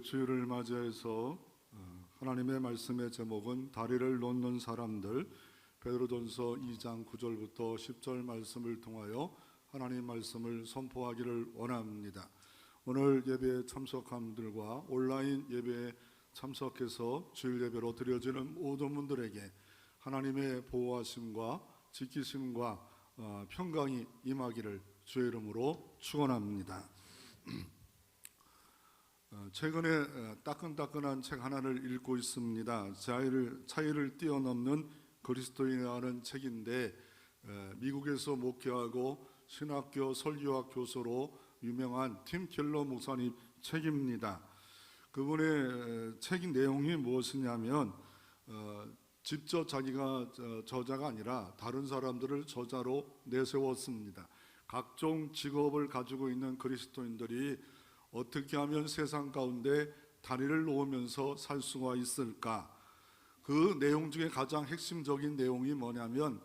오늘 주일을 맞이해서 하나님의 말씀의 제목은 다리를 놓는 사람들, 베드로전서 2장 9절부터 10절 말씀을 통하여 하나님 말씀을 선포하기를 원합니다. 오늘 예배에 참석한 분들과 온라인 예배에 참석해서 주일 예배로 드려지는 모든 분들에게 하나님의 보호하심과 지키심과 평강이 임하기를 주의 이름으로 축원합니다. 최근에 따끈따끈한 책 하나를 읽고 있습니다. 차이를 뛰어넘는 그리스도인이라는 책인데, 미국에서 목회하고 신학교 설교학 교수로 유명한 팀 켈러 목사님 책입니다. 그분의 책 내용이 무엇이냐면 직접 자기가 저자가 아니라 다른 사람들을 저자로 내세웠습니다. 각종 직업을 가지고 있는 그리스도인들이 어떻게 하면 세상 가운데 다리를 놓으면서 살 수가 있을까? 그 내용 중에 가장 핵심적인 내용이 뭐냐면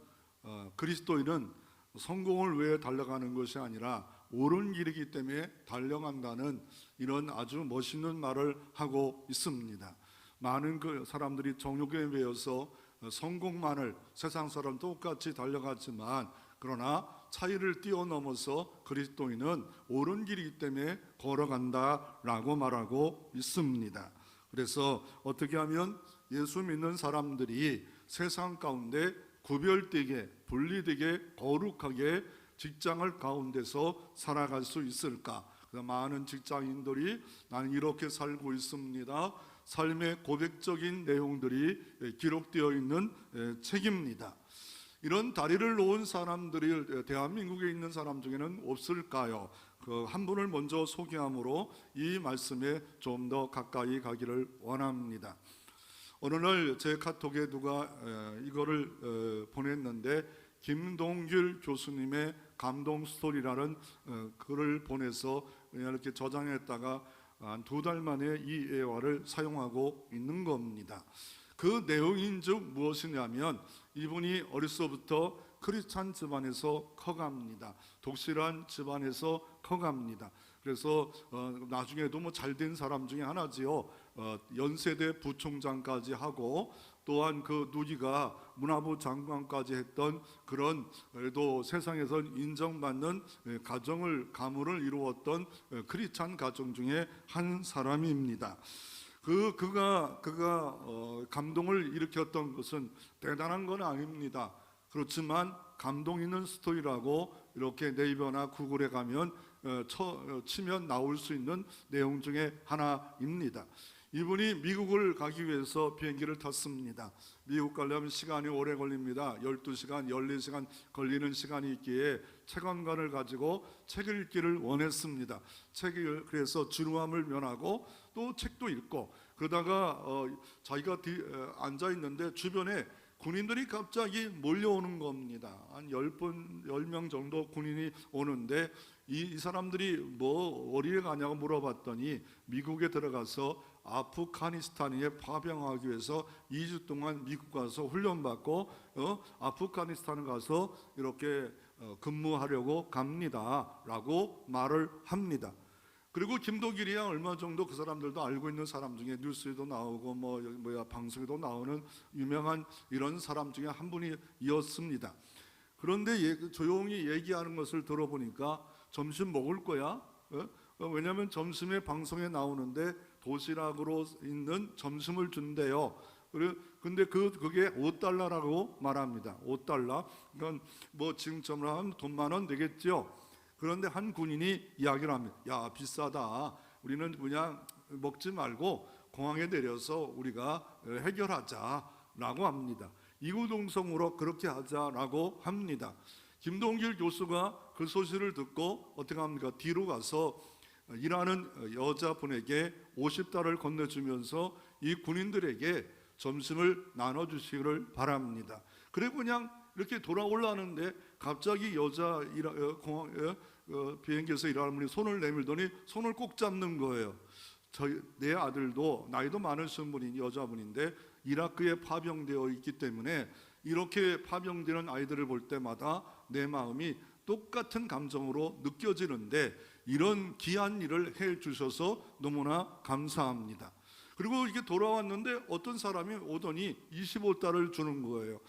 그리스도인은 성공을 위해 달려가는 것이 아니라 옳은 길이기 때문에 달려간다는 이런 아주 멋있는 말을 하고 있습니다. 많은 그 사람들이 정욕에 매여서 성공만을 세상 사람 똑같이 달려가지만, 그러나 차이를 뛰어넘어서 그리스도인은 옳은 길이기 때문에 걸어간다라고 말하고 있습니다. 그래서 어떻게 하면 예수 믿는 사람들이 세상 가운데 구별되게, 분리되게, 거룩하게 직장을 가운데서 살아갈 수 있을까? 많은 직장인들이 나는 이렇게 살고 있습니다. 삶의 고백적인 내용들이 기록되어 있는 책입니다. 이런 다리를 놓은 사람들이 대한민국에 있는 사람 중에는 없을까요? 그 한 분을 먼저 소개함으로 이 말씀에 좀 더 가까이 가기를 원합니다. 어느 날 제 카톡에 누가 이거를 보냈는데, 김동길 교수님의 감동 스토리라는 글을 보내서 이렇게 저장했다가 한 2달 만에 이 예화를 사용하고 있는 겁니다. 그 내용인즉 무엇이냐면, 이분이 어려서부터 크리스찬 집안에서 커갑니다. 독실한 집안에서 커갑니다. 그래서 나중에도 뭐 잘된 사람 중에 하나지요. 연세대 부총장까지 하고, 또한 그 누이가 문화부 장관까지 했던 그런, 그래도 세상에서 인정받는 가문을 이루었던 크리스찬 가정 중에 한 사람입니다. 그가 감동을 일으켰던 것은 대단한 건 아닙니다. 그렇지만 감동 있는 스토리라고 이렇게 네이버나 구글에 가면 치면 나올 수 있는 내용 중에 하나입니다. 이분이 미국을 가기 위해서 비행기를 탔습니다. 미국 가려면 시간이 오래 걸립니다. 12시간, 14시간 걸리는 시간이 있기에 책원관을 가지고 책을 읽기를 원했습니다. 책을 그래서 지루함을 면하고 또 책도 읽고, 그러다가 자기가 앉아 있는데 주변에 군인들이 갑자기 몰려오는 겁니다. 한 10명 정도 군인이 오는데, 이 사람들이 뭐 어디에 가냐고 물어봤더니 미국에 들어가서 아프가니스탄에 파병하기 위해서 2주 동안 미국 가서 훈련받고 아프가니스탄에 가서 이렇게 근무하려고 갑니다 라고 말을 합니다. 그리고 김동길이야 얼마 정도 그 사람들도 알고 있는 사람 중에 뉴스에도 나오고 방송에도 나오는 유명한 이런 사람 중에 한 분이었습니다. 그런데 조용히 얘기하는 것을 들어보니까 점심 먹을 거야? 왜냐하면 점심에 방송에 나오는데 도시락으로 있는 점심을 준대요. 근데 그게 $5라고 말합니다. $5. 그러니까 뭐 지금처럼 하면 돈 10,000원 되겠죠. 그런데 한 군인이 이야기를 합니다. 야, 비싸다. 우리는 그냥 먹지 말고 공항에 내려서 우리가 해결하자라고 합니다. 이구동성으로 그렇게 하자라고 합니다. 김동길 교수가 그 소식을 듣고 어떻게 합니까? 뒤로 가서 일하는 여자분에게 $50을 건네주면서 이 군인들에게 점심을 나눠주시기를 바랍니다. 그리고 그냥 이렇게 돌아올라는데 갑자기 여자 비행기에서 일하는 분이 손을 내밀더니 손을 꼭 잡는 거예요. 내 아들도 나이도 많으신 분이 여자분인데 이라크에 파병되어 있기 때문에 이렇게 파병되는 아이들을 볼 때마다 내 마음이 똑같은 감정으로 느껴지는데, 이런 귀한 일을 해 주셔서 너무나 감사합니다. 그리고 이게 돌아왔는데 어떤 사람이 오더니 25달러를 주는 거예요.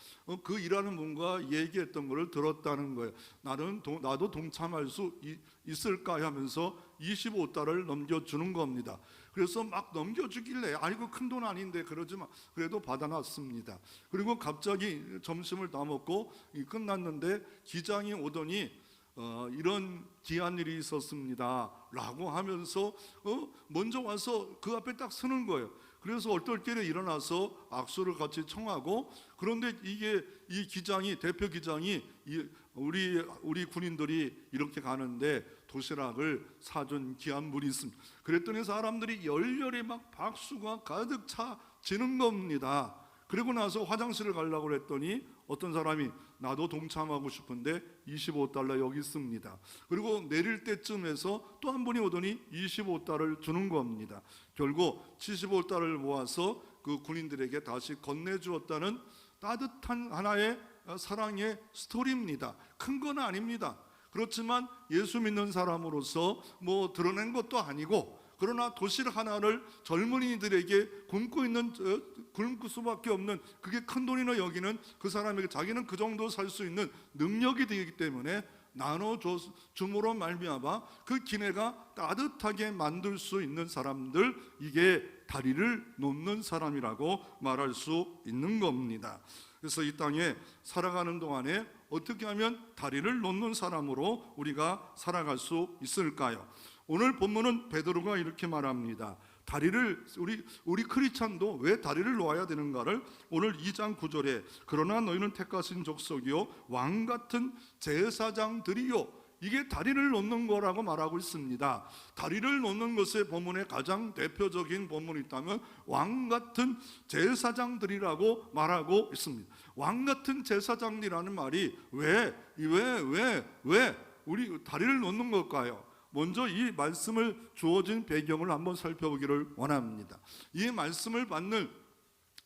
그 일하는 분과 얘기했던 것을 들었다는 거예요. 나도 동참할 수 있을까 하면서 25달러를 넘겨주는 겁니다. 그래서 막 넘겨주길래 아이고 큰 돈 아닌데 그러지만 그래도 받아놨습니다. 그리고 갑자기 점심을 다 먹고 끝났는데 기장이 오더니 이런 귀한 일이 있었습니다 라고 하면서 먼저 와서 그 앞에 딱 서는 거예요. 그래서 얼떨결에 일어나서 악수를 같이 청하고, 그런데 이 기장이, 대표 기장이 우리 군인들이 이렇게 가는데 도시락을 사준 귀한 분이 있습니다. 그랬더니 사람들이 열렬히 막 박수가 가득 차지는 겁니다. 그리고 나서 화장실을 가려고 했더니 어떤 사람이 나도 동참하고 싶은데 25달러 여기 있습니다. 그리고 내릴 때쯤에서 또 한 분이 오더니 25달러를 주는 겁니다. 결국 75달러를 모아서 그 군인들에게 다시 건네주었다는 따뜻한 하나의 사랑의 스토리입니다. 큰 건 아닙니다. 그렇지만 예수 믿는 사람으로서 뭐 드러낸 것도 아니고, 그러나 도시락 하나를 젊은이들에게 굶을 수밖에 없는, 그게 큰 돈이나 여기는 그 사람에게 자기는 그 정도 살 수 있는 능력이 되기 때문에 나눠줌으로 말미암아 그 기내가 따뜻하게 만들 수 있는 사람들, 이게 다리를 놓는 사람이라고 말할 수 있는 겁니다. 그래서 이 땅에 살아가는 동안에 어떻게 하면 다리를 놓는 사람으로 우리가 살아갈 수 있을까요? 오늘 본문은 베드로가 이렇게 말합니다. 다리를 우리 크리스찬도 왜 다리를 놓아야 되는가를 오늘 2장 9절에 그러나 너희는 택하신 족속이요 왕 같은 제사장들이요, 이게 다리를 놓는 거라고 말하고 있습니다. 다리를 놓는 것의 본문의 가장 대표적인 본문이 있다면 왕 같은 제사장들이라고 말하고 있습니다. 왕 같은 제사장이라는 말이 왜 우리 다리를 놓는 걸까요? 먼저 이 말씀을 주어진 배경을 한번 살펴보기를 원합니다. 이 말씀을 받는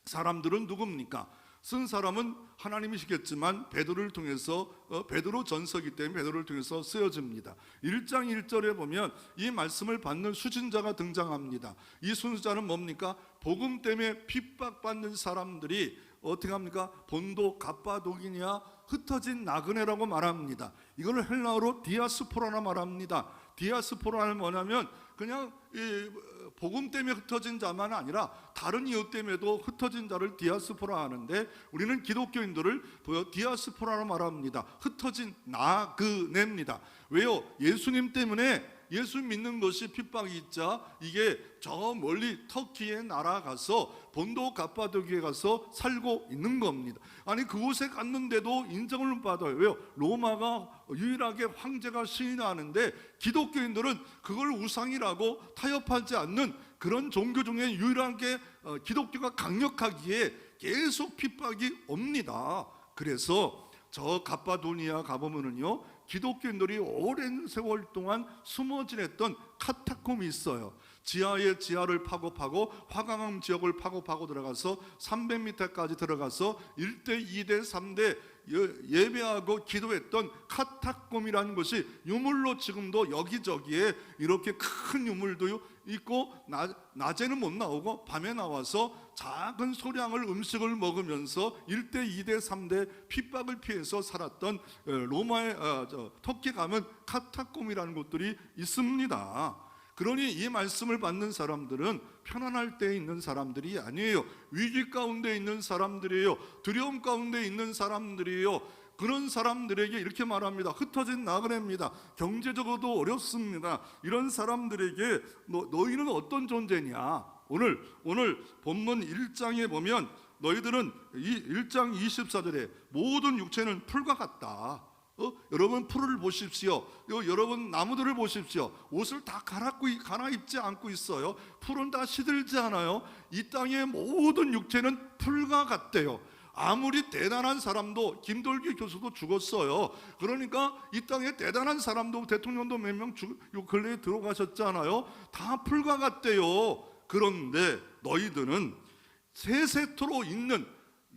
사람들은 누굽니까? 쓴 사람은 하나님이시겠지만 베드로를 통해서, 베드로 전서기 때문에 베드로를 통해서 쓰여집니다. 1장 1절에 보면 이 말씀을 받는 수진자가 등장합니다. 이 순자는 뭡니까? 복음 때문에 핍박받는 사람들이 어떻게 합니까? 본도, 갑바도기냐, 흩어진 나그네라고 말합니다. 이걸 헬라어로 디아스포라나 말합니다. 디아스포라는 뭐냐면 그냥 복음 때문에 흩어진 자만 아니라 다른 이유 때문에도 흩어진 자를 디아스포라 하는데, 우리는 기독교인들을 디아스포라로 말합니다. 흩어진 나그네입니다. 왜요? 예수님 때문에 예수 믿는 것이 핍박이 있자 이게 저 멀리 터키에 날아가서 본도 갑바도기에 가서 살고 있는 겁니다. 아니 그곳에 갔는데도 인정을 받아요. 왜요? 로마가 유일하게 황제가 시인하는데 기독교인들은 그걸 우상이라고 타협하지 않는 그런 종교 중에 유일하게 기독교가 강력하기에 계속 핍박이 옵니다. 그래서 저 갑바도니아 가보면은요, 기독교인들이 오랜 세월 동안 숨어 지냈던 카타콤이 있어요. 지하에 지하를 파고 화강암 지역을 파고 들어가서 300m까지 들어가서 1대 2대 3대 예배하고 기도했던 카타콤이라는 것이 유물로 지금도 여기저기에 이렇게 큰 유물도 있고, 낮에는 못 나오고 밤에 나와서 작은 소량을 음식을 먹으면서 1대 2대 3대 핍박을 피해서 살았던 로마의 터키 가면 카타콤이라는 곳들이 있습니다. 그러니 이 말씀을 받는 사람들은 편안할 때 있는 사람들이 아니에요. 위기 가운데 있는 사람들이에요. 두려움 가운데 있는 사람들이에요. 그런 사람들에게 이렇게 말합니다. 흩어진 나그네입니다. 경제적으로도 어렵습니다. 이런 사람들에게 너희는 어떤 존재냐? 오늘 본문 1장에 보면 너희들은 이 1장 24절에 모든 육체는 풀과 같다. 여러분 풀을 보십시오. 여러분 나무들을 보십시오. 옷을 다 갈아입지 않고 있어요. 풀은 다 시들지 않아요. 이 땅의 모든 육체는 풀과 같대요. 아무리 대단한 사람도, 김돌기 교수도 죽었어요. 그러니까 이 땅에 대단한 사람도, 대통령도 몇 명 요 근래에 들어가셨잖아요. 다 풀과 같대요. 그런데 너희들은 세세토록 있는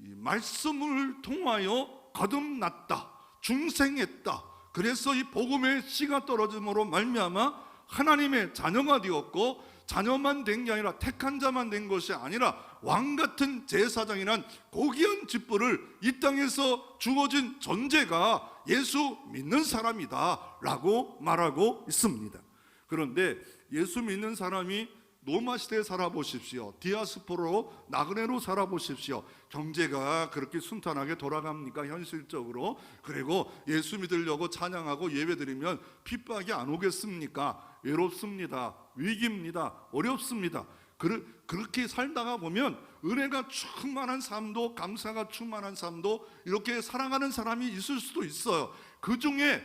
이 말씀을 통하여 거듭났다, 중생했다. 그래서 이 복음의 씨가 떨어짐으로 말미암아 하나님의 자녀가 되었고, 자녀만 된 게 아니라 택한 자만 된 것이 아니라 왕같은 제사장이란 고귀한 직분을 이 땅에서 주어진 존재가 예수 믿는 사람이다 라고 말하고 있습니다. 그런데 예수 믿는 사람이 로마 시대에 살아보십시오. 디아스포라로 나그네로 살아보십시오. 경제가 그렇게 순탄하게 돌아갑니까? 현실적으로. 그리고 예수 믿으려고 찬양하고 예배드리면 핍박이 안 오겠습니까? 외롭습니다. 위기입니다. 어렵습니다. 그렇게 살다가 보면 은혜가 충만한 삶도, 감사가 충만한 삶도 이렇게 살아가는 사람이 있을 수도 있어요. 그 중에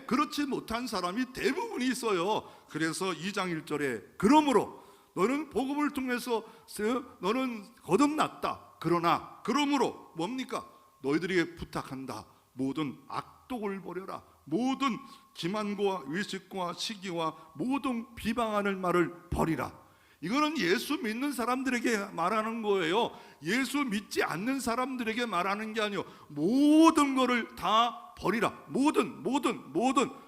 그렇지 못한 사람이 대부분이 있어요. 그래서 2장 1절에 그러므로 너는 복음을 통해서 너는 거듭났다. 그러므로 뭡니까? 너희들에게 부탁한다. 모든 악독을 버려라. 모든 기만과 의식과 시기와 모든 비방하는 말을 버리라. 이거는 예수 믿는 사람들에게 말하는 거예요. 예수 믿지 않는 사람들에게 말하는 게 아니요, 모든 거를 다 버리라. 모든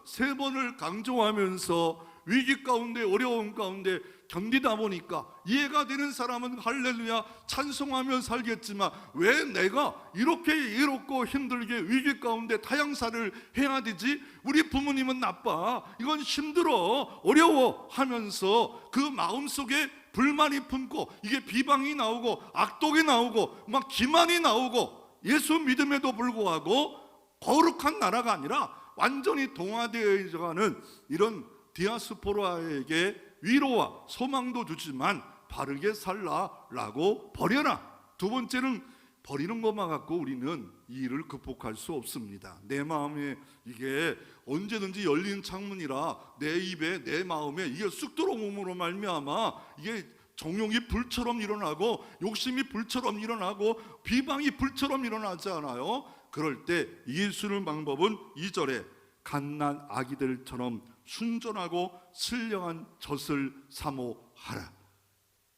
세 번을 강조하면서 위기 가운데, 어려움 가운데 견디다 보니까 이해가 되는 사람은 할렐루야 찬송하며 살겠지만, 왜 내가 이렇게 이롭고 힘들게 위기 가운데 타향살을 해야 되지? 우리 부모님은 나빠, 이건 힘들어, 어려워 하면서 그 마음속에 불만이 품고, 이게 비방이 나오고 악독이 나오고 막 기만이 나오고, 예수 믿음에도 불구하고 거룩한 나라가 아니라 완전히 동화되어 가는 이런 디아스포라에게 위로와 소망도 주지만 바르게 살라라고 버려라. 두 번째는 버리는 것만 갖고 우리는 이 일을 극복할 수 없습니다. 내 마음에 이게 언제든지 열린 창문이라 내 입에 내 마음에 이게 쑥 들어옴으로 말미암아 이게 정욕이 불처럼 일어나고 욕심이 불처럼 일어나고 비방이 불처럼 일어나지 않아요? 그럴 때 이길 수 있는 방법은 2절에 갓난 아기들처럼 순전하고 신령한 젖을 사모하라.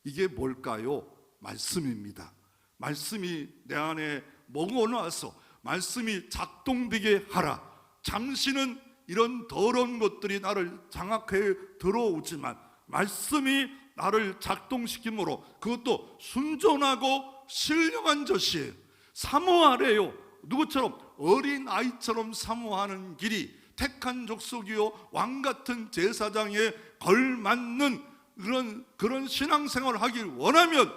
이게 뭘까요? 말씀입니다. 말씀이 내 안에 먹어놔서 말씀이 작동되게 하라. 잠시는 이런 더러운 것들이 나를 장악해 들어오지만 말씀이 나를 작동시키므로 그것도 순전하고 신령한 젖이에요. 사모하래요. 누구처럼? 어린 아이처럼 사모하는 길이 택한 족속이요 왕같은 제사장에 걸맞는 그런 신앙생활을 하길 원하면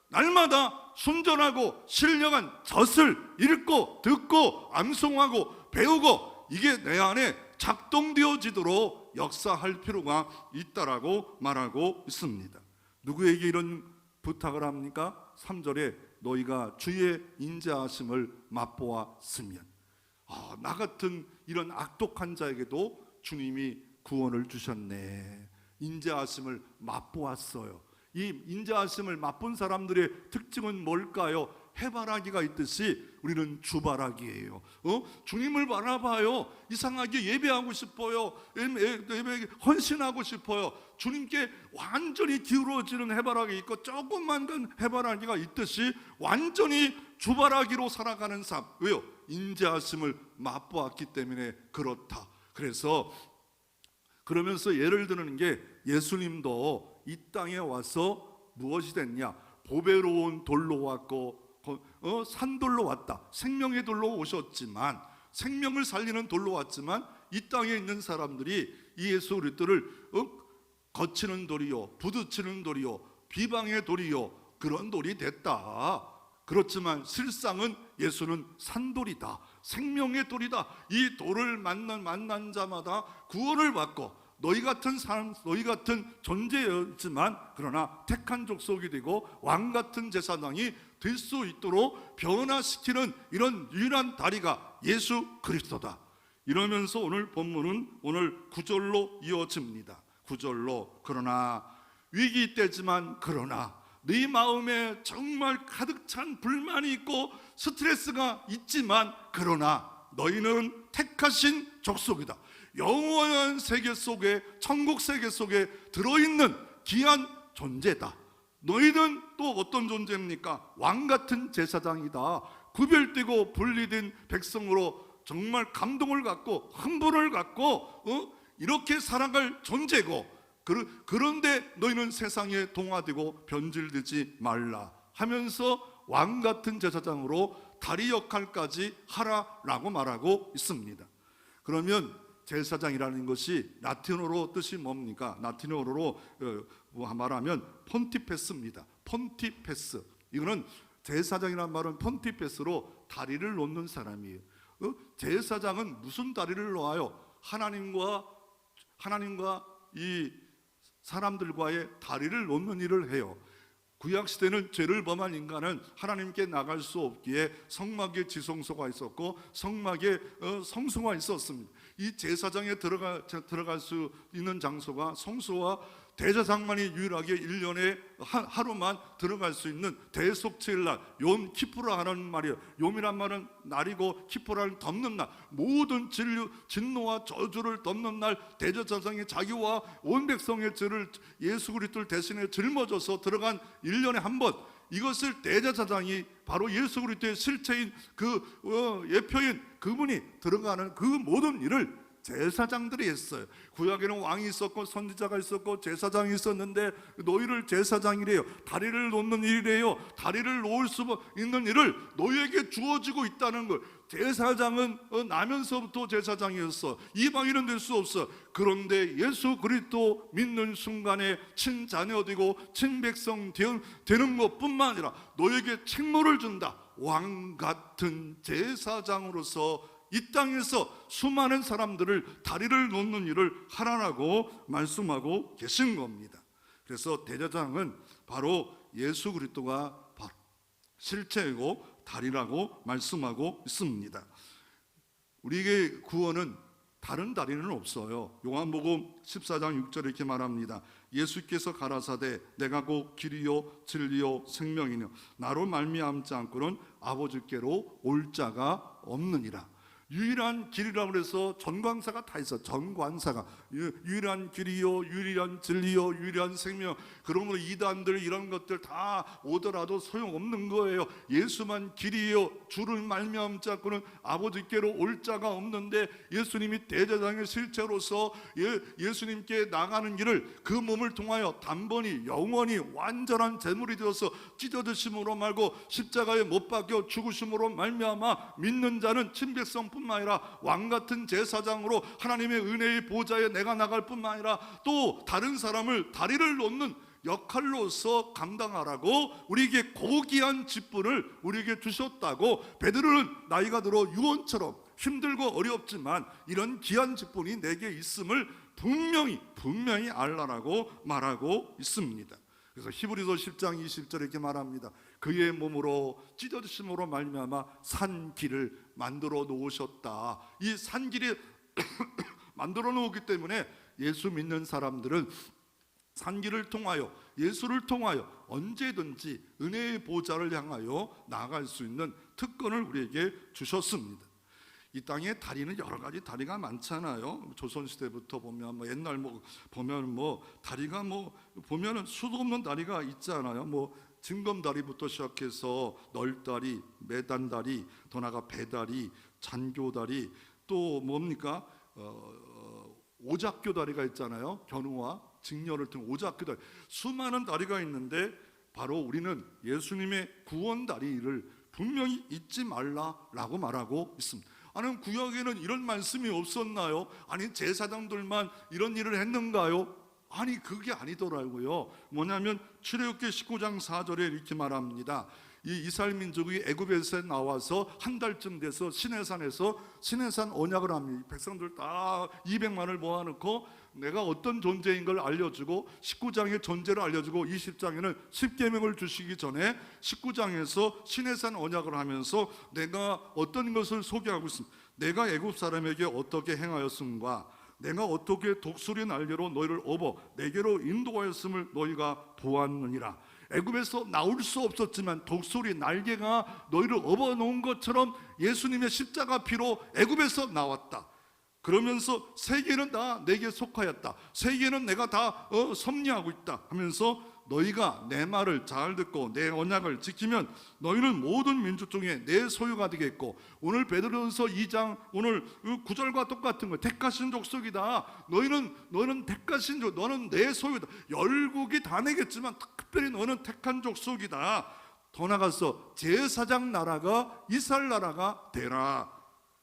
날마다 순전하고 신령한 젖을 읽고 듣고 암송하고 배우고 이게 내 안에 작동되어지도록 역사할 필요가 있다라고 말하고 있습니다. 누구에게 이런 부탁을 합니까? 3절에 너희가 주의 인자하심을 맛보았으면. 나 같은 이런 악독한 자에게도 주님이 구원을 주셨네. 인자하심을 맛보았어요. 이 인자하심을 맛본 사람들의 특징은 뭘까요? 해바라기가 있듯이 우리는 주바라기예요. 주님을 바라봐요. 이상하게 예배하고 싶어요. 예배에 헌신하고 싶어요. 주님께 완전히 기울어지는 해바라기 있고 조금만 간 해바라기가 있듯이 완전히 주바라기로 살아가는 삶. 왜요? 인자하심을 맛보았기 때문에 그렇다. 그러면서 예를 드는 게 예수님도 이 땅에 와서 무엇이 됐냐? 보배로운 돌로 왔고 산돌로 왔다. 생명의 돌로 오셨지만, 생명을 살리는 돌로 왔지만 이 땅에 있는 사람들이 이 예수 그리스도를 거치는 돌이요, 부딪히는 돌이요, 비방의 돌이요, 그런 돌이 됐다. 그렇지만 실상은 예수는 산돌이다. 생명의 돌이다. 이 돌을 만난 자마다 구원을 받고 너희 같은 사람, 너희 같은 존재였지만 그러나 택한 족속이 되고 왕 같은 제사장이 될 수 있도록 변화시키는 이런 유일한 다리가 예수 그리스도다. 이러면서 오늘 본문은 오늘 9절로 이어집니다. 9절로 그러나 위기 때지만 그러나 네 마음에 정말 가득 찬 불만이 있고 스트레스가 있지만 그러나 너희는 택하신 족속이다. 영원한 세계 속에, 천국 세계 속에 들어있는 귀한 존재다. 너희는 또 어떤 존재입니까? 왕같은 제사장이다. 구별되고 분리된 백성으로 정말 감동을 갖고 흥분을 갖고 이렇게 살아갈 존재고, 그런데 너희는 세상에 동화되고 변질되지 말라 하면서 왕 같은 제사장으로 다리 역할까지 하라라고 말하고 있습니다. 그러면 제사장이라는 것이 라틴어로 뜻이 뭡니까? 라틴어로 말하면 폰티페스입니다. 폰티페스. 이거는 제사장이라는 말은 폰티페스로 다리를 놓는 사람이에요. 제사장은 무슨 다리를 놓아요? 하나님과 이 사람들과의 다리를 놓는 일을 해요. 구약시대는 죄를 범한 인간은 하나님께 나갈 수 없기에 성막에 지성소가 있었고 성막에 성소가 있었습니다. 이 제사장에 들어갈 수 있는 장소가 성소와 대제사장만이 유일하게 1년에 하루만 들어갈 수 있는 대속죄일날, 욤 키푸라 하는 말이에요. 욤이란 말은 날이고 키푸라는 덮는 날, 모든 진노와 저주를 덮는 날 대제사장이 자기와 온 백성의 죄를 예수 그리스도를 대신해 짊어져서 들어간 1년에 한 번, 이것을 대제사장이 바로 예수 그리스도의 실체인 예표인 그분이 들어가는 그 모든 일을 제사장들이 했어요. 구약에는 왕이 있었고 선지자가 있었고 제사장이 있었는데 너희를 제사장이래요. 다리를 놓는 일이래요. 다리를 놓을 수 있는 일을 너희에게 주어지고 있다는 걸. 제사장은 나면서부터 제사장이었어. 이방인은 될 수 없어. 그런데 예수 그리스도 믿는 순간에 친자녀 되고 친백성 되는 것뿐만 아니라 너희에게 책무를 준다. 왕 같은 제사장으로서 이 땅에서 수많은 사람들을 다리를 놓는 일을 하라고 말씀하고 계신 겁니다. 그래서 대제사장은 바로 예수 그리스도가 실체이고 다리라고 말씀하고 있습니다. 우리에게 구원은 다른 다리는 없어요. 요한복음 14장 6절에 이렇게 말합니다. 예수께서 가라사대 내가 곧 길이요 진리요 생명이뇨 나로 말미암지 않고는 아버지께로 올 자가 없느니라. 유일한 길이라고 해서 전광사가 다 있어. 전광사가 유일한 길이요 유일한 진리요 유일한 생명. 그러므로 이단들 이런 것들 다 오더라도 소용없는 거예요. 예수만 길이요 주를 말미암지 않고는 아버지께로 올 자가 없는데 예수님이 대제사장의 실체로서 예수님께 나가는 길을 그 몸을 통하여 단번이 영원히 완전한 제물이 되어서 찢어드심으로 말고 십자가에 못 박혀 죽으심으로 말미암아 믿는 자는 친백성 뿐만 아니라 왕같은 제사장으로 하나님의 은혜의 보좌에 내가 나갈 뿐만 아니라 또 다른 사람을 다리를 놓는 역할로서 감당하라고 우리에게 고귀한 직분을 우리에게 주셨다고. 베드로는 나이가 들어 유언처럼 힘들고 어렵지만 이런 귀한 직분이 내게 있음을 분명히 알라라고 말하고 있습니다. 그래서 히브리서 10장 20절에 이렇게 말합니다. 그의 몸으로 찢어지심으로 말미암아 산길을 만들어 놓으셨다. 이 산길이 만들어 놓았기 때문에 예수 믿는 사람들은 산길을 통하여 예수를 통하여 언제든지 은혜의 보좌를 향하여 나아갈 수 있는 특권을 우리에게 주셨습니다. 이 땅에 다리는 여러 가지 다리가 많잖아요. 조선시대부터 보면 옛날 보면 다리가 보면은 수도 없는 다리가 있잖아요. 징검다리부터 시작해서 널다리, 매단다리, 더 나아가 배다리, 잔교다리, 또 뭡니까? 오작교다리가 있잖아요. 견우와 직녀를 튼 오작교다리. 수많은 다리가 있는데 바로 우리는 예수님의 구원다리를 분명히 잊지 말라라고 말하고 있습니다. 아니 구약에는 이런 말씀이 없었나요? 아니 제사장들만 이런 일을 했는가요? 아니 그게 아니더라고요. 뭐냐면 출애굽기 19장 4절에 이렇게 말합니다. 이 이스라엘 민족이 애굽에서 나와서 한 달쯤 돼서 시내산 언약을 합니다. 백성들 다 200만을 모아놓고 내가 어떤 존재인 걸 알려주고 19장의 존재를 알려주고 20장에는 10계명을 주시기 전에 19장에서 시내산 언약을 하면서 내가 어떤 것을 소개하고 있습니다. 내가 애굽 사람에게 어떻게 행하였음과 내가 어떻게 독수리 날개로 너희를 업어 내게로 인도하였음을 너희가 보았느니라. 애굽에서 나올 수 없었지만 독수리 날개가 너희를 업어 놓은 것처럼 예수님의 십자가 피로 애굽에서 나왔다. 그러면서 세계는 다 내게 속하였다. 세계는 내가 다 섭리하고 있다 하면서 너희가 내 말을 잘 듣고 내 언약을 지키면 너희는 모든 민족 중에 내 소유가 되겠고, 오늘 베드로전서 2장 오늘 9절과 똑같은 거, 택하신 족속이다. 너희는 택하신 족, 너는 내 소유다. 열국이 다 내겠지만 특별히 너는 택한 족속이다. 더 나가서 제사장 나라가 이스라엘 나라가 되라.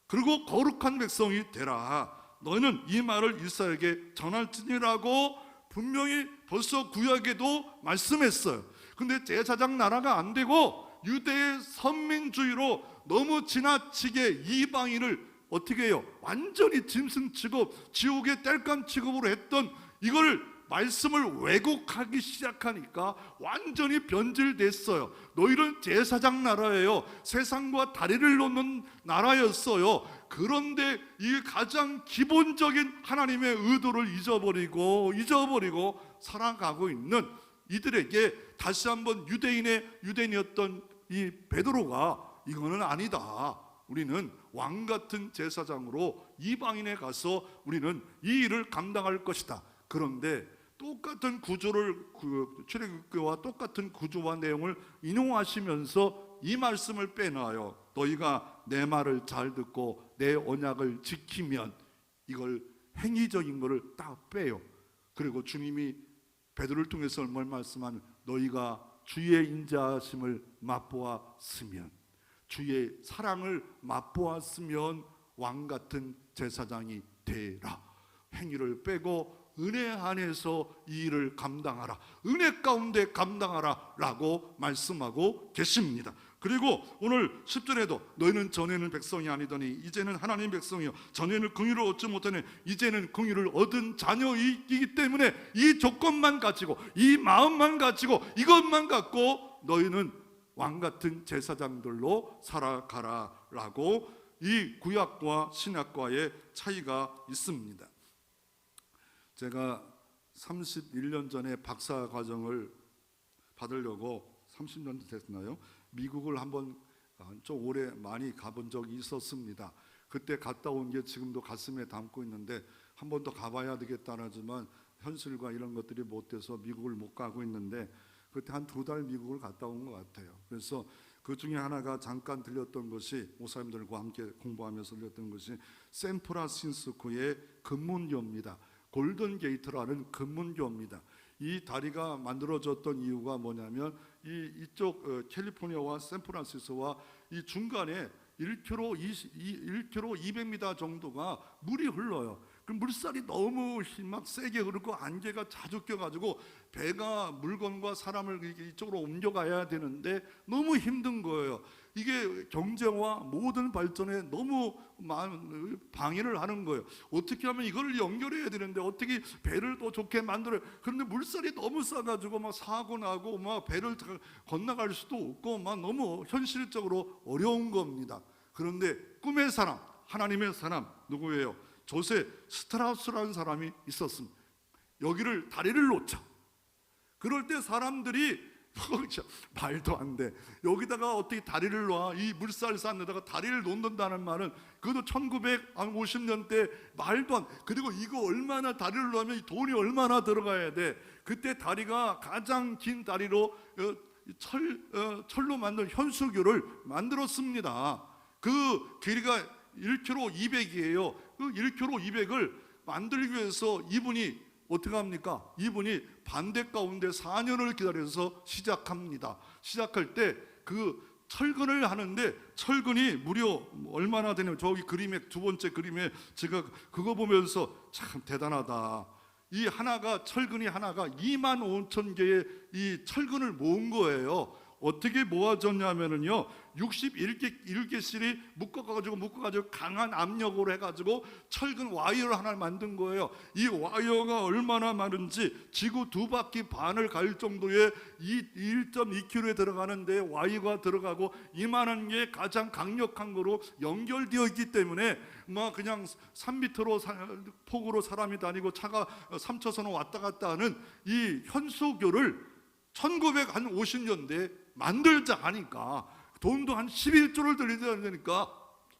그리고 거룩한 백성이 되라. 너희는 이 말을 이스라엘에게 전할지니라고 분명히 벌써 구약에도 말씀했어요. 근데 제사장 나라가 안 되고 유대의 선민주의로 너무 지나치게 이방인을 어떻게 해요? 완전히 짐승 취급, 지옥의 땔감 취급으로 했던 이걸 말씀을 왜곡하기 시작하니까 완전히 변질됐어요. 너희는 제사장 나라예요. 세상과 다리를 놓는 나라였어요. 그런데 이 가장 기본적인 하나님의 의도를 잊어버리고 살아가고 있는 이들에게 다시 한번 유대인이었던 이 베드로가 이거는 아니다. 우리는 왕 같은 제사장으로 이방인에 가서 우리는 이 일을 감당할 것이다. 그런데 똑같은 구조를 출애굽기와 똑같은 구조와 내용을 인용하시면서 이 말씀을 빼놔요. 너희가 내 말을 잘 듣고 내 언약을 지키면, 이걸 행위적인 것을 딱 빼요. 그리고 주님이 베드로를 통해서 뭘 말씀하는, 너희가 주의 인자하심을 맛보았으면, 주의 사랑을 맛보았으면 왕 같은 제사장이 되라. 행위를 빼고 은혜 안에서 이 일을 감당하라, 은혜 가운데 감당하라 라고 말씀하고 계십니다. 그리고 오늘 10절에도 너희는 전에는 백성이 아니더니 이제는 하나님 백성이요, 전에는 긍휼을 얻지 못하니 이제는 긍휼을 얻은 자녀이기 때문에 이 조건만 가지고, 이 마음만 가지고, 이것만 갖고 너희는 왕같은 제사장들로 살아가라 라고, 이 구약과 신약과의 차이가 있습니다. 제가 31년 전에 박사 과정을 받으려고 30년 됐나요? 미국을 한번 좀 오래 많이 가본 적이 있었습니다. 그때 갔다 온 게 지금도 가슴에 담고 있는데 한 번 더 가봐야 되겠다는, 하지만 현실과 이런 것들이 못 돼서 미국을 못 가고 있는데, 그때 한 2달 미국을 갔다 온 것 같아요. 그래서 그 중에 하나가 잠깐 들렸던 것이, 목사님들과 함께 공부하면서 들렸던 것이 샌프란시스코의 금문교입니다. 골든 게이트라는 금문교입니다. 이 다리가 만들어졌던 이유가 뭐냐면, 이쪽 캘리포니아와 샌프란시스코와 이 중간에 1km 200m 정도가 물이 흘러요. 그 물살이 너무 막 세게 흐르고 안개가 자주 껴가지고 배가 물건과 사람을 이쪽으로 옮겨가야 되는데 너무 힘든 거예요. 이게 경제와 모든 발전에 너무 방해를 하는 거예요. 어떻게 하면 이걸 연결해야 되는데 어떻게 배를 더 좋게 만들어요. 그런데 물살이 너무 싸가지고 막 사고 나고 막 배를 건너갈 수도 없고 막 너무 현실적으로 어려운 겁니다. 그런데 꿈의 사람, 하나님의 사람 누구예요? 조세 스트라우스라는 사람이 있었습니다. 여기를 다리를 놓자. 그럴 때 사람들이 말도 안 돼. 여기다가 어떻게 다리를 놔? 이 물살 산에다가 다리를 놓는다는 말은 그것도 1950년대 말도 안. 그리고 이거 얼마나 다리를 놓으면 돈이 얼마나 들어가야 돼? 그때 다리가 가장 긴 다리로 철로 만든 현수교를 만들었습니다. 그 길이가 1km 200이에요. 그 1km 200을 만들기 위해서 이분이 어떻게 합니까? 이분이 반대 가운데 4년을 기다려서 시작합니다. 시작할 때 그 철근을 하는데, 철근이 무려 얼마나 되냐면, 저기 그림에 두 번째 그림에 제가 그거 보면서 참 대단하다. 이 하나가, 철근이 하나가 25,000개의 이 철근을 모은 거예요. 어떻게 모아졌냐면요, 61개씩이 묶어가지고 강한 압력으로 해가지고 철근 와이어를 하나 만든 거예요. 이 와이어가 얼마나 많은지 지구 2바퀴 반을 갈 정도의 1.2km에 들어가는데 와이어가 들어가고, 이만한 게 가장 강력한 거로 연결되어 있기 때문에 막 그냥 3m로 폭으로 사람이 다니고 차가 3차선을 왔다 갔다 하는 이 현수교를 1950년대에 만들자 하니까 돈도 한 11조를 들여야 되니까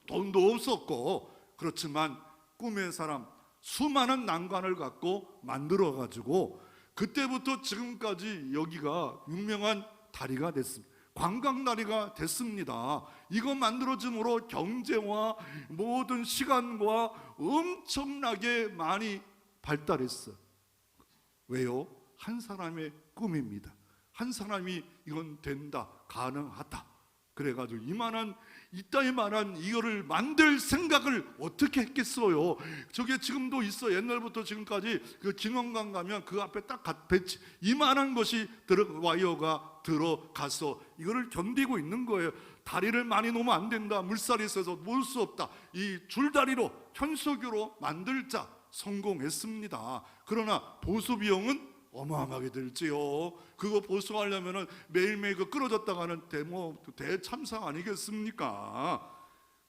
돈도 없었고, 그렇지만 꿈의 사람 수많은 난관을 갖고 만들어가지고 그때부터 지금까지 여기가 유명한 다리가 됐습니다. 관광다리가 됐습니다. 이거 만들어짐으로 경제와 모든 시간과 엄청나게 많이 발달했어요. 왜요? 한 사람의 꿈입니다. 한 사람이 이건 된다, 가능하다. 그래가지고 이따위만한 이거를 만들 생각을 어떻게 했겠어요? 저게 지금도 있어. 옛날부터 지금까지 그 진원강 가면 그 앞에 딱 배치 이만한 것이 와이어가 들어가서 이거를 견디고 있는 거예요. 다리를 많이 놓으면 안 된다. 물살이 있어서 놓을 수 없다. 이 줄다리로 현수교로 만들자 성공했습니다. 그러나 보수 비용은 어마어마하게 들지요. 그거 보수하려면은 매일매일 그 끌어졌다가는 대참사 아니겠습니까?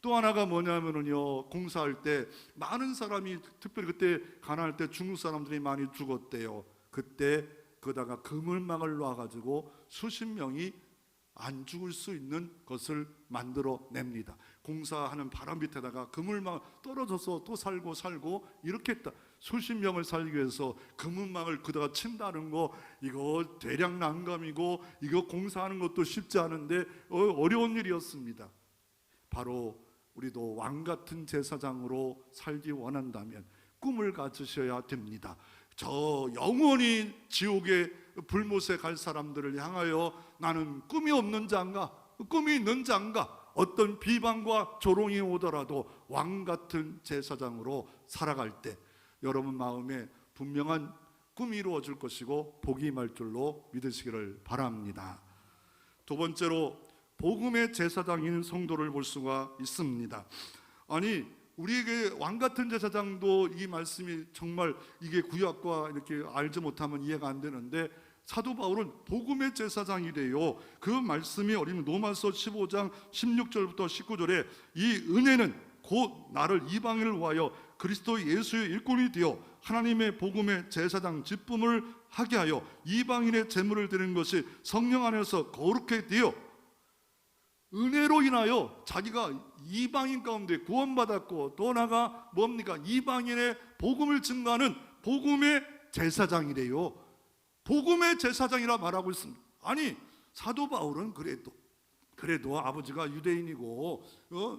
또 하나가 뭐냐면은요, 공사할 때 많은 사람이, 특별히 그때 가난할 때 중국 사람들이 많이 죽었대요. 그때 거기다가 그물망을 놔가지고 수십 명이 안 죽을 수 있는 것을 만들어냅니다. 공사하는 바람 밑에다가 그물망 떨어져서 또 살고 이렇게 했다. 수십 명을 살기 위해서 그물망을 그다가 친다는 거, 이거 대량 난감이고 이거 공사하는 것도 쉽지 않은데 어려운 일이었습니다. 바로 우리도 왕같은 제사장으로 살기 원한다면 꿈을 가지셔야 됩니다. 저 영원히 지옥의 불못에 갈 사람들을 향하여 나는 꿈이 없는 자인가, 꿈이 있는 자인가, 어떤 비방과 조롱이 오더라도 왕같은 제사장으로 살아갈 때 여러분 마음에 분명한 꿈이 이루어질 것이고 복이 임할 줄로 믿으시기를 바랍니다. 두 번째로 복음의 제사장인 성도를 볼 수가 있습니다. 아니, 우리에게 왕같은 제사장도 이 말씀이 정말 이게 구약과 이렇게 알지 못하면 이해가 안 되는데, 사도 바울은 복음의 제사장이래요. 그 말씀이 로마서 15장 16절부터 19절에 이 은혜는 곧 나를 이방인을 위하여 그리스도 예수의 일꾼이 되어 하나님의 복음의 제사장 직분을 하게 하여 이방인의 제물을 드리는 것이 성령 안에서 거룩하게 되어, 은혜로 인하여 자기가 이방인 가운데 구원받았고 또 나아가 뭡니까? 이방인의 복음을 증거하는 복음의 제사장이래요. 복음의 제사장이라 말하고 있습니다. 아니, 사도 바울은 그래도 아버지가 유대인이고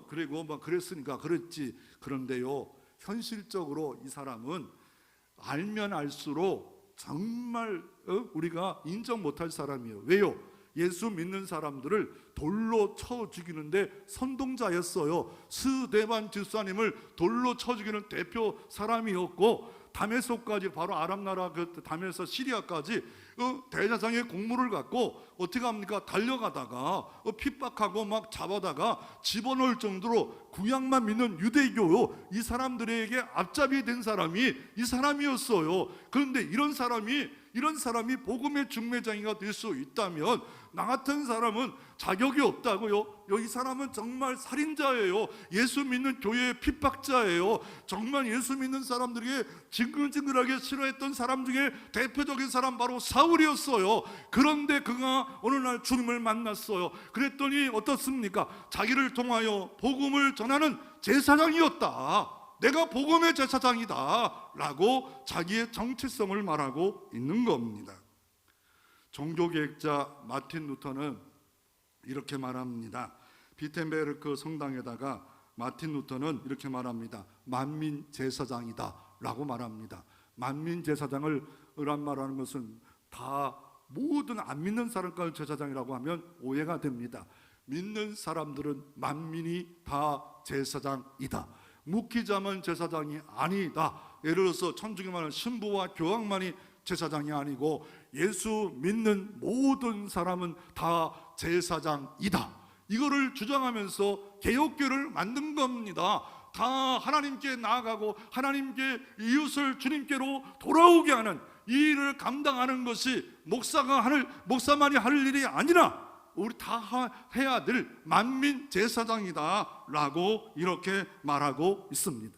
그리고 막 그랬으니까 그랬지. 그런데요, 현실적으로 이 사람은 알면 알수록 정말 우리가 인정 못할 사람이에요. 왜요? 예수 믿는 사람들을 돌로 쳐 죽이는데 선동자였어요. 스데반 집사님을 돌로 쳐 죽이는 대표 사람이었고, 다메섹까지, 바로 아랍 나라 그 다메섹 시리아까지 대제사장의 공무를 갖고 어떻게 합니까? 달려가다가 핍박하고 막 잡아다가 집어넣을 정도로 구약만 믿는 유대교요, 이 사람들에게 앞잡이 된 사람이 이 사람이었어요. 그런데 이런 사람이 복음의 중매장이가 될 수 있다면 나 같은 사람은 자격이 없다고요? 이 사람은 정말 살인자예요. 예수 믿는 교회의 핍박자예요. 정말 예수 믿는 사람들에게 징글징글하게 싫어했던 사람 중에 대표적인 사람 바로 사울이었어요. 그런데 그가 어느 날 주님을 만났어요. 그랬더니 어떻습니까? 자기를 통하여 복음을 전하는 제사장이었다. 내가 복음의 제사장이다 라고 자기의 정체성을 말하고 있는 겁니다. 종교개혁자 마틴 루터는 이렇게 말합니다. 비텐베르크 성당에다가 마틴 루터는 이렇게 말합니다. 만민 제사장이다 라고 말합니다. 만민 제사장을 말하는 것은 다 모든 안 믿는 사람까지 제사장이라고 하면 오해가 됩니다. 믿는 사람들은 만민이 다 제사장이다. 묵히자만 제사장이 아니다. 예를 들어서 천주교 말하는 신부와 교황만이 제사장이 아니고 예수 믿는 모든 사람은 다 제사장이다. 이거를 주장하면서 개혁교를 만든 겁니다. 다 하나님께 나아가고 하나님께 이웃을 주님께로 돌아오게 하는 이 일을 감당하는 것이 목사만이 할 일이 아니라 우리 다 해야 될 만민 제사장이다 라고 이렇게 말하고 있습니다.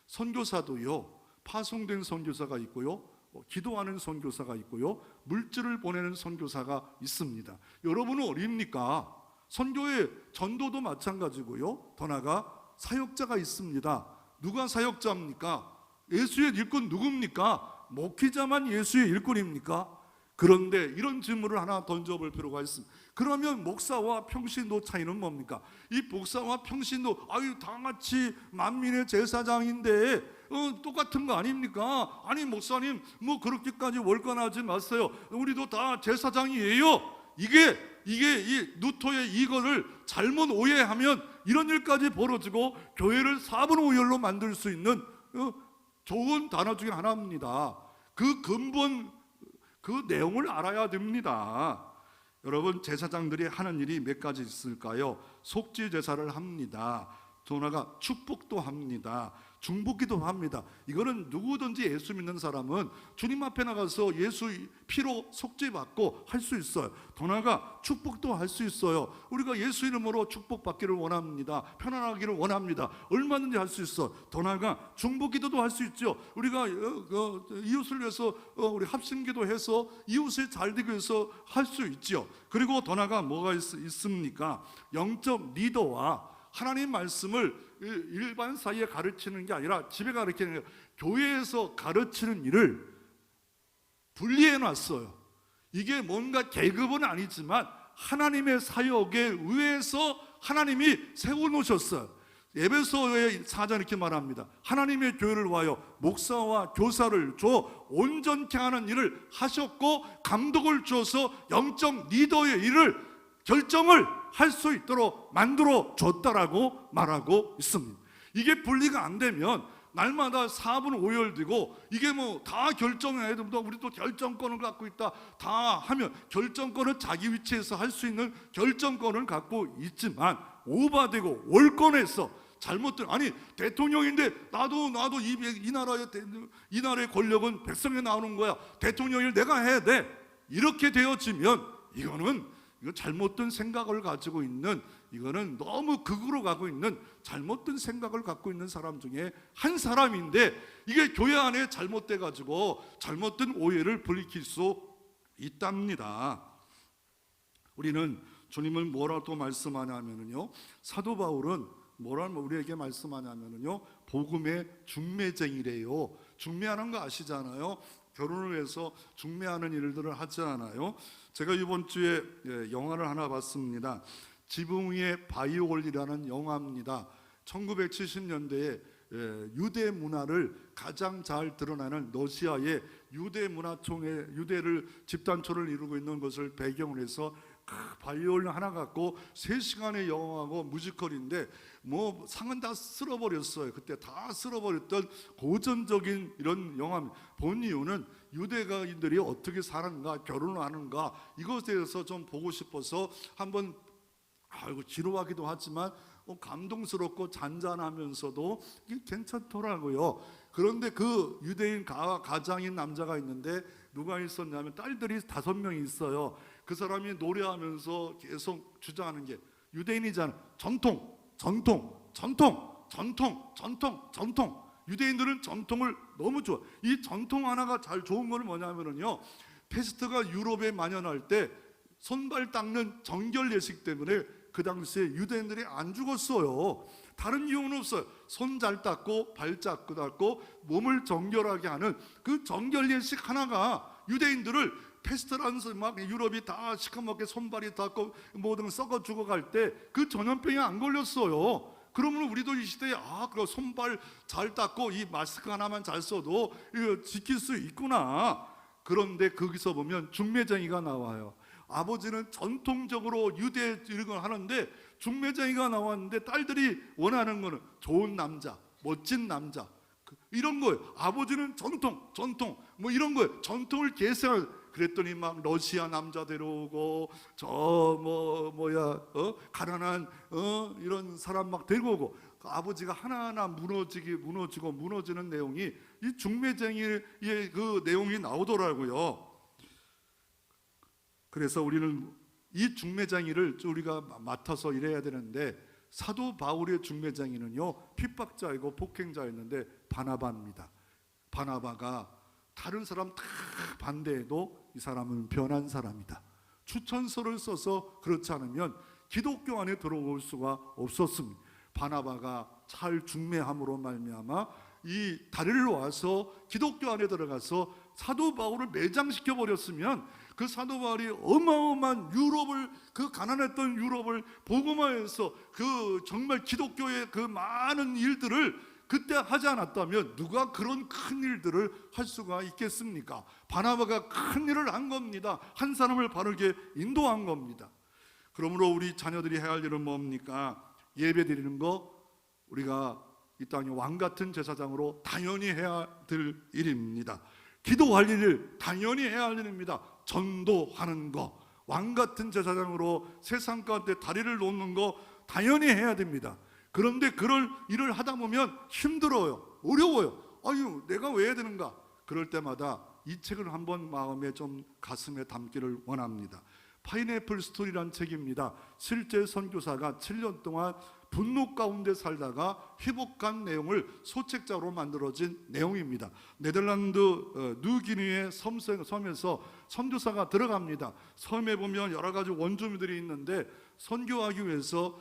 선교사도요, 파송된 선교사가 있고요, 기도하는 선교사가 있고요, 물질을 보내는 선교사가 있습니다. 여러분은 어디입니까? 선교의 전도도 마찬가지고요, 더 나아가 사역자가 있습니다. 누가 사역자입니까? 예수의 일꾼 누굽니까? 목회자만 예수의 일꾼입니까? 그런데 이런 질문을 하나 던져볼 필요가 있습니다. 그러면 목사와 평신도 차이는 뭡니까? 이 목사와 평신도 다 같이 만민의 제사장인데 똑같은 거 아닙니까? 아니 목사님 뭐 그렇게까지 월권하지 마세요. 우리도 다 제사장이에요. 이게 이 누토의 이거를 잘못 오해하면 이런 일까지 벌어지고 교회를 4분 5열로 만들 수 있는 좋은 단어 중에 하나입니다. 그 근본 그 내용을 알아야 됩니다. 여러분, 제사장들이 하는 일이 몇 가지 있을까요? 속죄 제사를 합니다. 또 하나가 축복도 합니다. 중보기도 합니다. 이거는 누구든지 예수 믿는 사람은 주님 앞에 나가서 예수 피로 속죄받고 할 수 있어요. 더 나아가 축복도 할 수 있어요. 우리가 예수 이름으로 축복받기를 원합니다. 편안하기를 원합니다. 얼마든지 할 수 있어. 더 나아가 중보기도도 할 수 있죠. 우리가 이웃을 위해서 우리 합심기도 해서 이웃이 잘 되기 위해서 할 수 있죠. 그리고 더 나아가 뭐가 있습니까? 영적 리더와 하나님 말씀을 일반 사이에 가르치는 게 아니라 집에 가르치는 게 아니라 교회에서 가르치는 일을 분리해 놨어요. 이게 뭔가 계급은 아니지만 하나님의 사역에 의해서 하나님이 세워놓으셨어요. 에베소의 4장 이렇게 말합니다. 하나님의 교회를 위하여 목사와 교사를 줘 온전케 하는 일을 하셨고 감독을 줘서 영적 리더의 일을 결정을 할 수 있도록 만들어 줬다라고 말하고 있습니다. 이게 분리가 안 되면 날마다 4분 5열 되고 이게 뭐 다 결정해야 됩니다. 우리도 결정권을 갖고 있다 다 하면 결정권은 자기 위치에서 할 수 있는 결정권을 갖고 있지만 오바되고 월권에서 잘못된 대통령인데 나도 이 나라의 권력은 백성에 나오는 거야. 대통령을 내가 해야 돼. 이렇게 되어지면 이거 잘못된 생각을 가지고 있는 이거는 너무 극으로 가고 있는 잘못된 생각을 갖고 있는 사람 중에 한 사람인데 이게 교회 안에 잘못돼 가지고 잘못된 오해를 불리킬 수 있답니다. 우리는 주님은 뭐라고 말씀하냐면요, 사도 바울은 뭐라고 우리에게 말씀하냐면요, 복음의 중매쟁이래요. 중매하는 거 아시잖아요. 결혼을 해서 중매하는 일들을 하지 않아요. 제가 이번 주에 영화를 하나 봤습니다. 지붕 위의 바이올이라는 영화입니다. 1970년대에 유대 문화를 가장 잘 드러내는 러시아의 유대 문화총회, 유대를 집단초를 이루고 있는 것을 배경으로 해서 바이올린 하나 갖고 3시간의 영화고 뮤지컬인데 뭐 상은 다 쓸어버렸어요. 그때 다 쓸어버렸던 고전적인 이런 영화입니다. 본 이유는 유대인들이 어떻게 사는가, 결혼을 하는가 이것에 대해서 좀 보고 싶어서 한번 지루하기도 하지만 감동스럽고 잔잔하면서도 괜찮더라고요. 그런데 그 유대인 가장인 남자가 있는데 누가 있었냐면 딸들이 5명이 있어요. 그 사람이 노래하면서 계속 주장하는 게 유대인이잖아. 전통. 유대인들은 전통을 너무 좋아. 이 전통 하나가 잘 좋은 건 뭐냐면요, 패스트가 유럽에 만연할 때 손발 닦는 정결 예식 때문에 그 당시에 유대인들이 안 죽었어요. 다른 이유는 없어요. 손 잘 닦고 발 닦고 몸을 정결하게 하는 그 정결 예식 하나가 유대인들을 패스트라는 막 유럽이 다 시커멓게 손발이 닿고 모든 썩어 죽어갈 때 그 전염병이 안 걸렸어요. 그러면 우리도 이 시대에 그 손발 잘 닦고 이 마스크 하나만 잘 써도 이거 지킬 수 있구나. 그런데 거기서 보면 중매쟁이가 나와요. 아버지는 전통적으로 유대 이런 걸 하는데 중매쟁이가 나왔는데 딸들이 원하는 거는 좋은 남자, 멋진 남자 이런 거예요. 아버지는 전통 뭐 이런 거예요. 전통을 계승을 그랬더니 막 러시아 남자 데려오고 가난한 이런 사람 막 데리고 오고 아버지가 하나하나 무너지는 내용이 이 중매쟁이의 그 내용이 나오더라고요. 그래서 우리는 이 중매쟁이를 우리가 맡아서 일해야 되는데 사도 바울의 중매쟁이는요 핍박자이고 폭행자였는데 바나바입니다. 바나바가 다른 사람 다 반대해도 이 사람은 변한 사람이다. 추천서를 써서 그렇지 않으면 기독교 안에 들어올 수가 없었습니다. 바나바가 잘 중매함으로 말미암아 이 다리를 와서 기독교 안에 들어가서 사도 바울을 매장시켜 버렸으면 그 사도 바울이 어마어마한 유럽을, 그 가난했던 유럽을 복음화해서 그 정말 기독교의 그 많은 일들을 그때 하지 않았다면 누가 그런 큰 일들을 할 수가 있겠습니까? 바나바가 큰 일을 한 겁니다. 한 사람을 바르게 인도한 겁니다. 그러므로 우리 자녀들이 해야 할 일은 뭡니까? 예배 드리는 거 우리가 이 땅의 왕 같은 제사장으로 당연히 해야 될 일입니다. 기도할 일을 당연히 해야 할 일입니다. 전도하는 거, 왕 같은 제사장으로 세상 가운데 다리를 놓는 거 당연히 해야 됩니다. 그런데 그럴 일을 하다 보면 힘들어요, 어려워요. 아유, 내가 왜 해야 되는가? 그럴 때마다 이 책을 한번 마음에 좀 가슴에 담기를 원합니다. 파인애플 스토리란 책입니다. 실제 선교사가 7년 동안 분노 가운데 살다가 회복한 내용을 소책자로 만들어진 내용입니다. 네덜란드 뉴기니의 섬에서 선교사가 들어갑니다. 섬에 보면 여러 가지 원주민들이 있는데 선교하기 위해서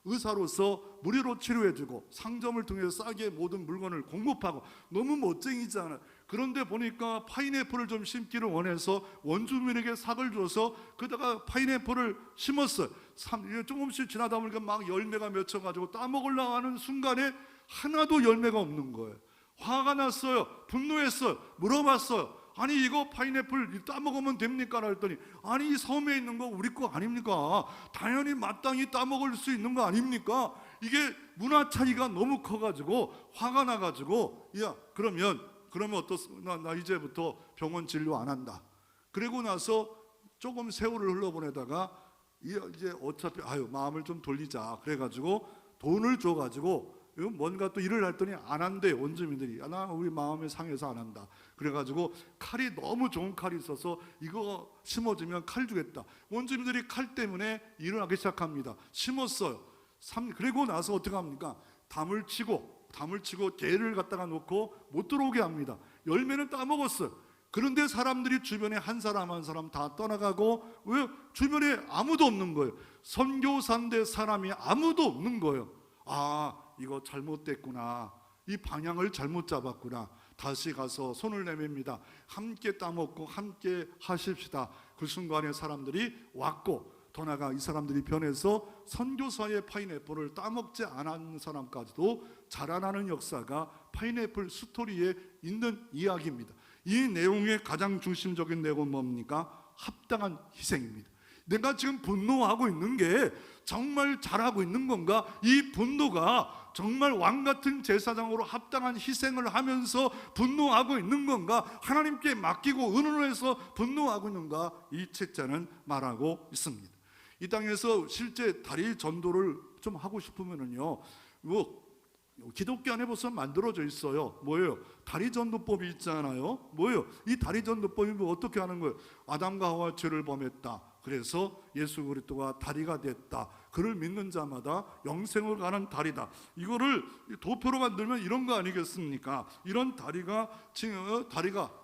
의사로서 무료로 치료해주고 상점을 통해서 싸게 모든 물건을 공급하고 너무 멋쟁이잖아요. 그런데 보니까 파인애플을 좀 심기를 원해서 원주민에게 삭을 줘서 그다가 파인애플을 심었어요. 조금씩 지나다 보니까 막 열매가 맺혀가지고 따먹으려고 하는 순간에 하나도 열매가 없는 거예요. 화가 났어요. 분노했어요. 물어봤어요. 아니 이거 파인애플 따먹으면 됩니까? 했더니 아니 이 섬에 있는 거 우리 거 아닙니까? 당연히 마땅히 따먹을 수 있는 거 아닙니까? 이게 문화 차이가 너무 커가지고 화가 나가지고 야 그러면 어떻습니까? 나 이제부터 병원 진료 안 한다. 그리고 나서 조금 세월을 흘러보내다가 이제 어차피 마음을 좀 돌리자 그래가지고 돈을 줘가지고 뭔가 또 일을 했더니 안 한대요. 원주민들이 나 우리 마음이 상해서 안 한다. 그래가지고 칼이 너무 좋은 칼이 있어서 이거 심어주면 칼 주겠다. 원주민들이 칼 때문에 일을 하기 시작합니다. 심었어요. 그리고 나서 어떻게 합니까? 담을 치고 개를 갖다가 놓고 못 들어오게 합니다. 열매는 따먹었어요. 그런데 사람들이 주변에 한 사람 한 사람 다 떠나가고 왜? 주변에 아무도 없는 거예요. 선교사인데 사람이 아무도 없는 거예요. 아 이거 잘못됐구나. 이 방향을 잘못 잡았구나. 다시 가서 손을 내밉니다. 함께 따먹고 함께 하십시다. 그 순간에 사람들이 왔고 더 나아가 이 사람들이 변해서 선교사의 파인애플을 따먹지 않은 사람까지도 자라나는 역사가 파인애플 스토리에 있는 이야기입니다. 이 내용의 가장 중심적인 내용은 뭡니까? 합당한 희생입니다. 내가 지금 분노하고 있는 게 정말 잘하고 있는 건가? 이 분노가 정말 왕같은 제사장으로 합당한 희생을 하면서 분노하고 있는 건가? 하나님께 맡기고 의논해서 분노하고 있는가? 이 책자는 말하고 있습니다. 이 땅에서 실제 다리 전도를 좀 하고 싶으면은요, 기독교 안에 벌써 만들어져 있어요. 뭐예요? 다리 전도법이 있잖아요. 뭐예요? 이 다리 전도법이 어떻게 하는 거예요? 아담과 하와 죄를 범했다. 그래서 예수 그리스도가 다리가 됐다. 그를 믿는 자마다 영생을 가는 다리다. 이거를 도표로 만들면 이런 거 아니겠습니까? 이런 다리가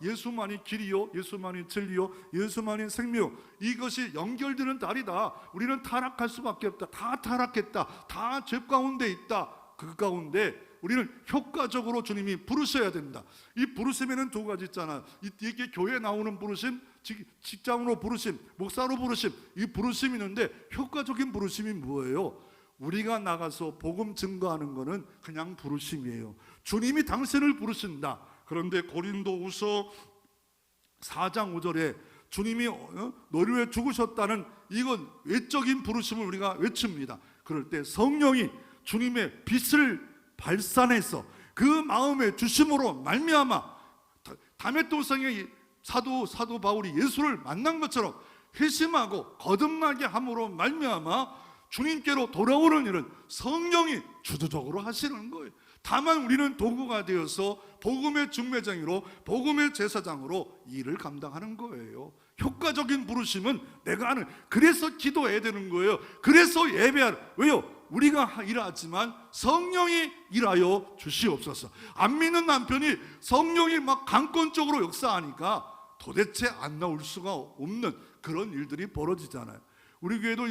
예수만이 길이요, 예수만이 진리요, 예수만이 생명. 이것이 연결되는 다리다. 우리는 타락할 수밖에 없다. 다 타락했다. 다 죄 가운데 있다. 그 가운데 우리는 효과적으로 주님이 부르셔야 된다. 이 부르심에는 두 가지 있잖아요. 이게 교회에 나오는 부르심, 직장으로 부르심, 목사로 부르심, 이 부르심이 있는데 효과적인 부르심이 뭐예요? 우리가 나가서 복음 증거하는 거는 그냥 부르심이에요. 주님이 당신을 부르신다. 그런데 고린도후서 4장 5절에 주님이 너를 위해 죽으셨다는 이건 외적인 부르심을 우리가 외칩니다. 그럴 때 성령이 주님의 빛을 발산해서 그 마음의 주심으로 말미암아 다메토성의 사도 바울이 예수를 만난 것처럼 회심하고 거듭나게 함으로 말미암아 주님께로 돌아오는 일은 성령이 주도적으로 하시는 거예요. 다만 우리는 도구가 되어서 복음의 중매장이로 복음의 제사장으로 일을 감당하는 거예요. 효과적인 부르심은 내가 하는, 그래서 기도해야 되는 거예요. 그래서 예배하는, 왜요? 우리가 일하지만 성령이 일하여 주시옵소서. 안 믿는 남편이 성령이 막 강권적으로 역사하니까 도대체 안 나올 수가 없는 그런 일들이 벌어지잖아요. 우리 교회도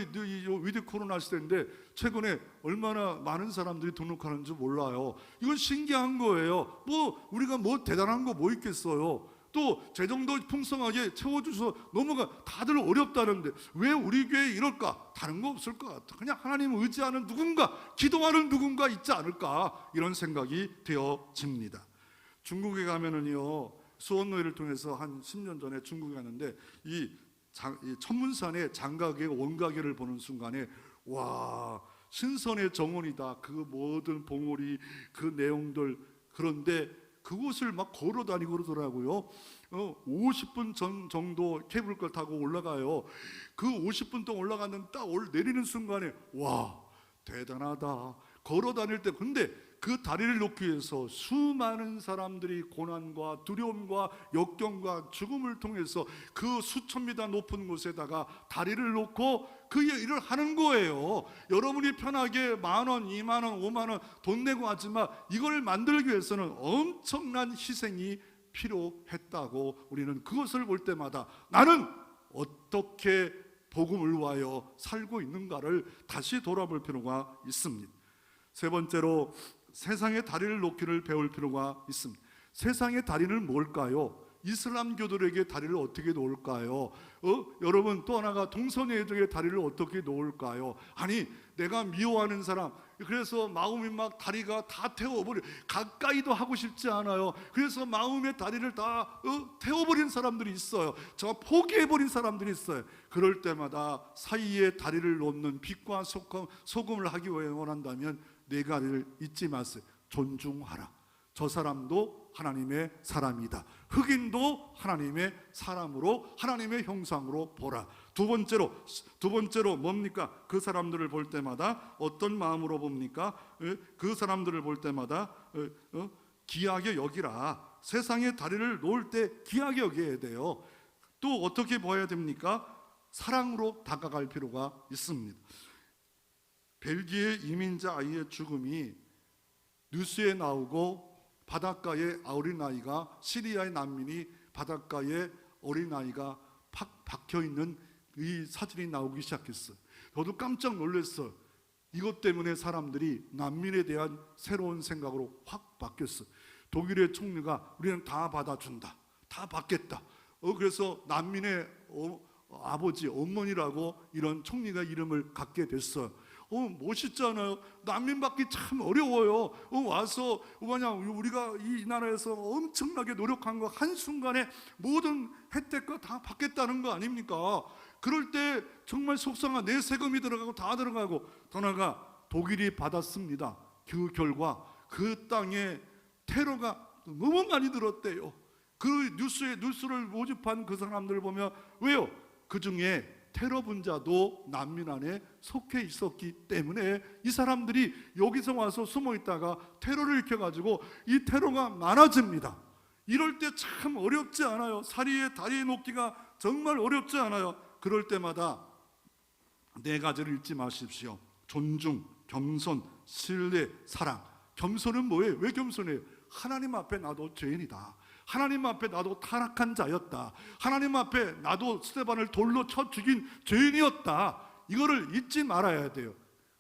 위드 코로나 시대인데 최근에 얼마나 많은 사람들이 등록하는지 몰라요. 이건 신기한 거예요. 우리가 대단한 거 뭐 있겠어요. 또 재정도 풍성하게 채워주셔서 너무가 다들 어렵다는데 왜 우리 교회에 이럴까? 다른 거 없을 것 같아. 그냥 하나님을 의지하는 누군가, 기도하는 누군가 있지 않을까? 이런 생각이 되어집니다. 중국에 가면은요, 수원노예를 통해서 한 10년 전에 중국에 갔는데 이 천문산의 장가계 원가계를 보는 순간에 와, 신선의 정원이다. 그 모든 봉우리, 그 내용들. 그런데 그곳을 막 걸어 다니고 그러더라고요. 50분 정도 케이블카 타고 올라가요. 그 50분 동안 올라갔는데 딱 내리는 순간에 와, 대단하다. 걸어 다닐 때 근데 그 다리를 놓기 위해서 수많은 사람들이 고난과 두려움과 역경과 죽음을 통해서 그 수천 미터 높은 곳에다가 다리를 놓고 그 일을 하는 거예요. 여러분이 편하게 10,000원, 20,000원, 50,000원 돈 내고 하지만 이걸 만들기 위해서는 엄청난 희생이 필요했다고 우리는 그것을 볼 때마다 나는 어떻게 복음을 위하여 살고 있는가를 다시 돌아볼 필요가 있습니다. 세 번째로 세상의 다리를 놓기를 배울 필요가 있습니다. 세상의 다리는 뭘까요? 이슬람교들에게 다리를 어떻게 놓을까요? 여러분 또 하나가 동성애자에게 다리를 어떻게 놓을까요? 아니 내가 미워하는 사람, 그래서 마음이 막 다리가 다 태워버려, 가까이도 하고 싶지 않아요. 그래서 마음의 다리를 다 태워버린 사람들이 있어요. 저 포기해버린 사람들이 있어요. 그럴 때마다 사이에 다리를 놓는 빛과 소금을 하기 위해 원한다면 네 가지를 잊지 마세요. 존중하라. 저 사람도 하나님의 사람이다. 흑인도 하나님의 사람으로, 하나님의 형상으로 보라. 두 번째로 뭡니까? 그 사람들을 볼 때마다 어떤 마음으로 봅니까? 그 사람들을 볼 때마다 귀하게 여기라. 세상에 다리를 놓을 때 귀하게 여겨야 돼요. 또 어떻게 봐야 됩니까? 사랑으로 다가갈 필요가 있습니다. 벨기에 이민자 아이의 죽음이 뉴스에 나오고 바닷가에 어린아이가, 시리아의 난민이 바닷가에 어린아이가 박혀있는 이 사진이 나오기 시작했어요. 저도 깜짝 놀랐어요. 이것 때문에 사람들이 난민에 대한 새로운 생각으로 확 바뀌었어요. 독일의 총리가 우리는 다 받아준다, 다 받겠다. 그래서 난민의 아버지, 어머니라고 이런 총리가 이름을 갖게 됐어요. 멋있잖아요. 난민 받기 참 어려워요. 와서 만약 우리가 이 나라에서 엄청나게 노력한 거 한순간에 모든 혜택과 다 받겠다는 거 아닙니까? 그럴 때 정말 속상한, 내 세금이 들어가고 다 들어가고. 더 나아가 독일이 받았습니다. 그 결과 그 땅에 테러가 너무 많이 늘었대요. 그 뉴스를 모집한 그 사람들을 보면 왜요? 그 중에 테러 분자도 난민 안에 속해 있었기 때문에 이 사람들이 여기서 와서 숨어 있다가 테러를 일으켜가지고 이 테러가 많아집니다. 이럴 때 참 어렵지 않아요? 사리의 다리 놓기가 정말 어렵지 않아요? 그럴 때마다 네 가지를 잊지 마십시오. 존중, 겸손, 신뢰, 사랑. 겸손은 뭐예요? 왜 겸손해요? 하나님 앞에 나도 죄인이다. 하나님 앞에 나도 타락한 자였다. 하나님 앞에 나도 스데반을 돌로 쳐 죽인 죄인이었다. 이거를 잊지 말아야 돼요.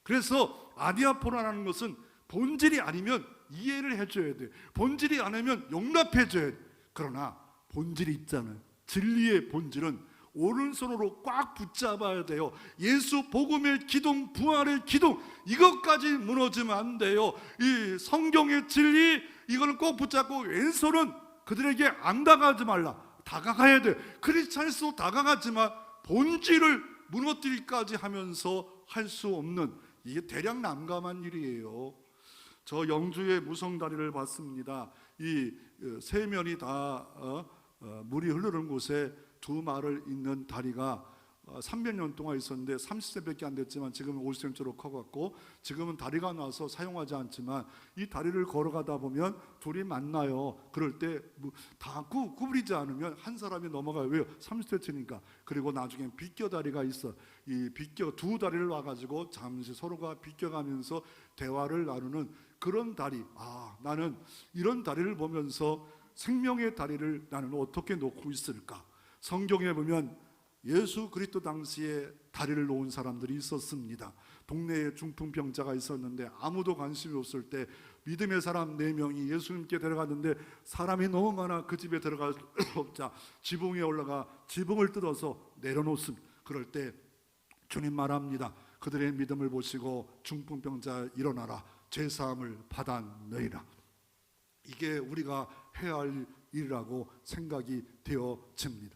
그래서 아디아포라는 것은 본질이 아니면 이해를 해줘야 돼요. 본질이 아니면 용납해줘야 돼요. 그러나 본질이 있잖아요. 진리의 본질은 오른손으로 꽉 붙잡아야 돼요. 예수 복음의 기둥, 부활의 기둥, 이것까지 무너지면 안 돼요. 이 성경의 진리, 이거는 꼭 붙잡고 왼손은 그들에게 안 다가가지 말라. 다가가야 돼. 크리스찬에서 다가가지만 본질을 무너뜨리기까지 하면서 할 수 없는, 이게 대략 난감한 일이에요. 저 영주의 무성다리를 봤습니다. 이 세면이 다 물이 흐르는 곳에 두 마를 잇는 다리가 300년 동안 있었는데 30세밖에 안 됐지만 지금은 50cm로 커갔고, 지금은 다리가 나서 사용하지 않지만 이 다리를 걸어가다 보면 둘이 만나요. 그럴 때 다 구부리지 않으면 한 사람이 넘어가요. 왜요? 30cm니까. 그리고 나중엔 비껴다리가 있어. 이 두 다리를 와가지고 잠시 서로가 비껴가면서 대화를 나누는 그런 다리. 나는 이런 다리를 보면서 생명의 다리를 나는 어떻게 놓고 있을까? 성경에 보면 예수 그리스도 당시에 다리를 놓은 사람들이 있었습니다. 동네에 중풍병자가 있었는데 아무도 관심이 없을 때 믿음의 사람 4명이 예수님께 데려갔는데 사람이 너무 많아 그 집에 들어갈 수 없자 지붕 위에 올라가 지붕을 뜯어서 내려놓습니다. 그럴 때 주님 말합니다. 그들의 믿음을 보시고 중풍병자 일어나라, 죄사함을 받아내리라. 이게 우리가 해야 할 일이라고 생각이 되어집니다.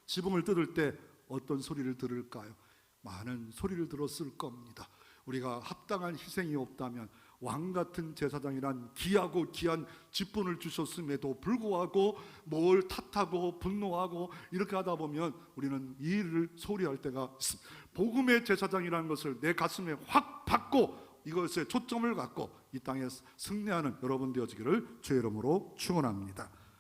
지붕을 뜯을 때 어떤 소리를 들을까요? 많은 소리를 들었을 겁니다. 우리가 합당한 희생이 없다면 왕같은 제사장이란 귀하고 귀한 직분을 주셨음에도 불구하고 뭘 탓하고 분노하고 이렇게 하다 보면 우리는 이 일을 소리할 때가 있습니다. 복음의 제사장이라는 것을 내 가슴에 확 받고 이것에 초점을 갖고 이 땅에 승리하는 여러분 되어지기를 주의 이름으로 축원합니다.